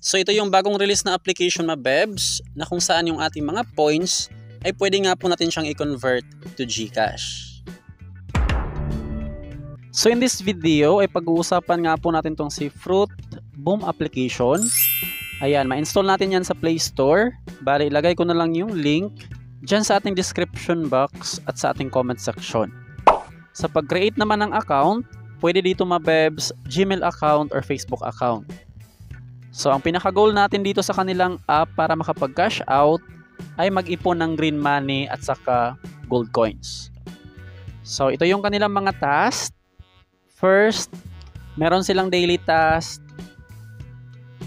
So ito yung bagong release na application Mabebs na kung saan yung ating mga points ay pwede nga po natin siyang i-convert to GCash. So in this video ay pag-uusapan nga po natin tong si Fruit Boom application. Ayan, ma-install natin yan sa Play Store. Bali, ilagay ko na lang yung link dyan sa ating description box at sa ating comment section. Sa pag-create naman ng account, pwede dito Mabebs, Gmail account or Facebook account. So ang pinaka-goal natin dito sa kanilang app para makapag-cash out ay mag-ipon ng green money at saka gold coins. So ito yung kanilang mga task. First, meron silang daily task.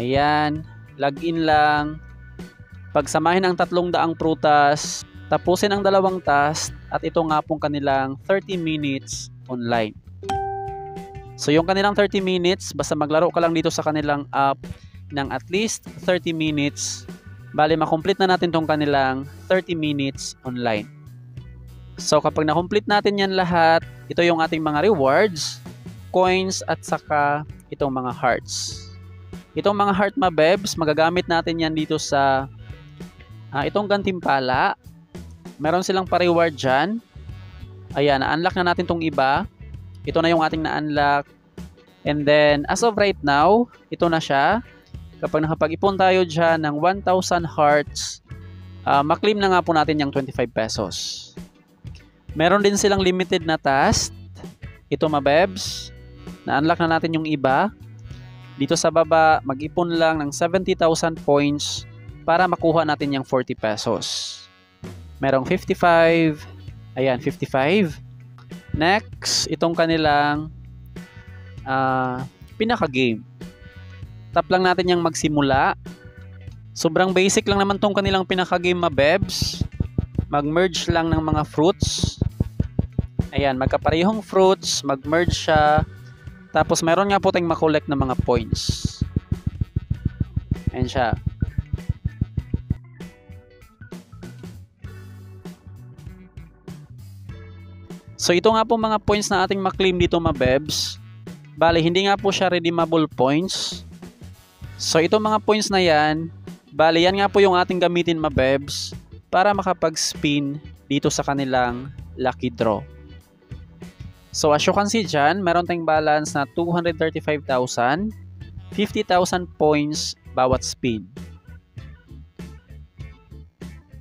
Ayan, login lang. Pagsamahin ang 300 prutas, tapusin ang 2 task at ito nga pong kanilang 30 minutes online. So yung kanilang 30 minutes, basta maglaro ka lang dito sa kanilang app ng at least 30 minutes, bali makomplete na natin tong kanilang 30 minutes online. So kapag na-complete natin yan lahat, ito yung ating mga rewards, coins at saka itong mga hearts. Itong mga heart Mabebs, magagamit natin yan dito sa itong gantimpala. Meron silang pa-reward dyan. Ayan, na-unlock na natin tong iba. Ito na yung ating na-unlock. And then, as of right now, ito na siya. Kapag nakapag-ipon tayo dyan ng 1,000 hearts, maklaim na nga po natin yung 25 pesos. Meron din silang limited na task. Ito Mabebs. Na-unlock na natin yung iba. Dito sa baba, mag-ipon lang ng 70,000 points para makuha natin yung 40 pesos. Merong 55. Ayan, 55. Next, itong kanilang pinaka-game. Tap lang natin yung magsimula. Sobrang basic lang naman tong kanilang pinaka-game Mabebs. Mag-merge lang ng mga fruits. Ayan, magkaparehong fruits, mag-merge siya. Tapos meron nga po tayong makollect na mga points. Ayan siya. So ito nga po mga points na ating maklaim dito Mabebs. Bale, hindi nga po siya redeemable points. So itong mga points na yan, bale yan nga po yung ating gamitin Mabebs para makapag-spin dito sa kanilang lucky draw. So as you can see dyan, meron tayong balance na 235,000, 50,000 points bawat spin.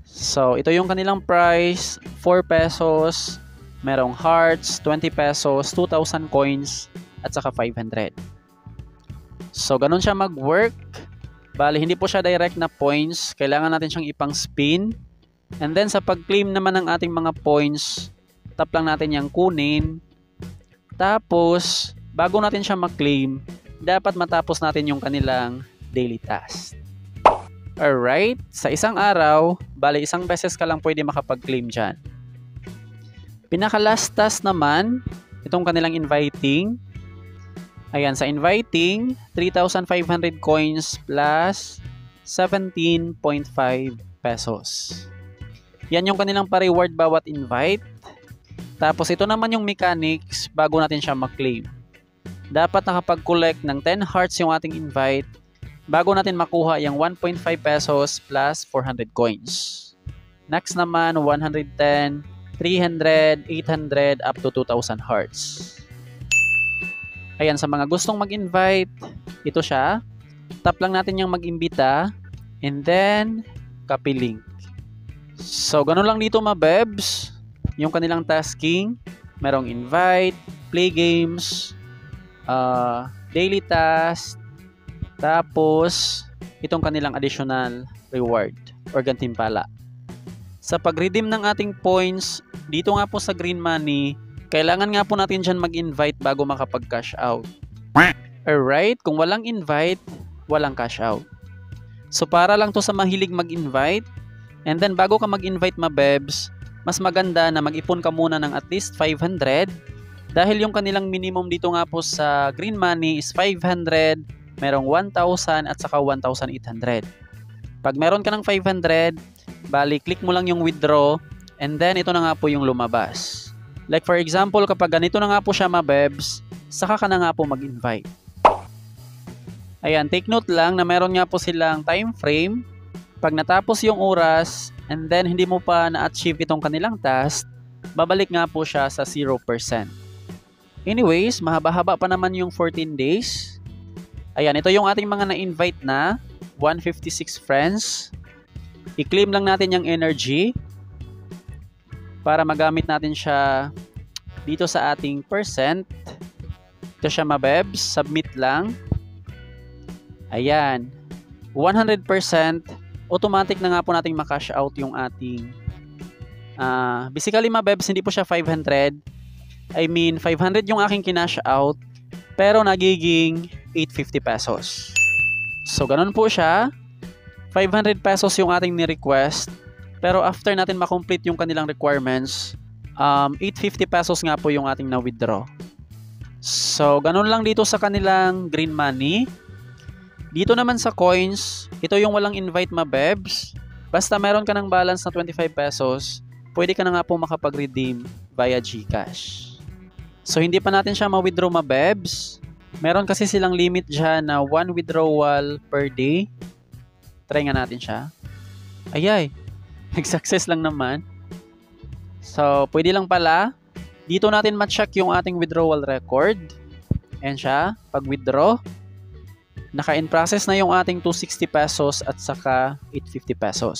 So ito yung kanilang price, 4 pesos, merong hearts, 20 pesos, 2,000 coins, at saka 500. So ganun siya mag-work. Bali hindi po siya direct na points, kailangan natin siyang ipang spin. And then sa pag-claim naman ng ating mga points, tap lang natin yung kunin. Tapos bago natin siya mag-claim, dapat matapos natin yung kanilang daily task. Alright, sa isang araw, bali isang beses ka lang pwede makapag-claim dyan. Pinaka-last task naman, itong kanilang inviting. Ayan, sa inviting, 3,500 coins plus 17.5 pesos. Yan yung kanilang pa-reward bawat invite. Tapos ito naman yung mechanics bago natin siya mag-claim. Dapat nakapag-collect ng 10 hearts yung ating invite bago natin makuha yung 1.5 pesos plus 400 coins. Next naman, 110, 300, 800 up to 2,000 hearts. Ayan, sa mga gustong mag-invite, ito siya. Tap lang natin yung mag-imbita and then copy link. So, ganun lang dito Mabebs. Yung kanilang tasking, merong invite, play games, daily task, tapos itong kanilang additional reward or gantimpala. Sa pag-redeem ng ating points, dito nga po sa green money, kailangan nga po natin dyan mag-invite bago makapag-cash out. Alright, kung walang invite, walang cash out. So para lang to sa mahilig mag-invite, and then bago ka mag-invite Mabebs, mas maganda na mag-ipon ka muna ng at least 500 dahil yung kanilang minimum dito nga po sa green money is 500, merong 1,000 at saka 1,800. Pag meron ka ng 500, bali click mo lang yung withdraw and then ito na nga po yung lumabas. Like for example, kapag ganito na nga po siya Mabebs, saka ka na nga po mag-invite. Ayan, take note lang na meron nga po silang time frame. Pag natapos yung oras and then hindi mo pa na-achieve itong kanilang task, babalik nga po siya sa 0%. Anyways, mahaba-haba pa naman yung 14 days. Ayan, ito yung ating mga na-invite na 156 friends. I-claim lang natin yung energy para magamit natin siya dito sa ating percent. Ito siya mabebs, submit lang. Ayan, 100%, automatic na nga po nating makash out yung ating basically mabebs, hindi po siya 500. I mean, 500 yung aking kinash out, pero nagiging 850 pesos. So, ganun po siya. 500 pesos yung ating ni-request, pero after natin makomplete yung kanilang requirements, 850 pesos nga po yung ating na-withdraw. So, ganun lang dito sa kanilang green money. Dito naman sa coins, ito yung walang invite mabebs. Basta meron ka ng balance na 25 pesos, pwede ka na nga po makapag-redeem via GCash. So, hindi pa natin siya ma-withdraw mabebs. Meron kasi silang limit dyan na 1 withdrawal per day. Try nga natin siya. Ayay, nag-success lang naman. So, pwede lang pala. Dito natin ma-check yung ating withdrawal record. Ayan siya, pag-withdraw. Naka-in process na yung ating 260 pesos at saka 850 pesos.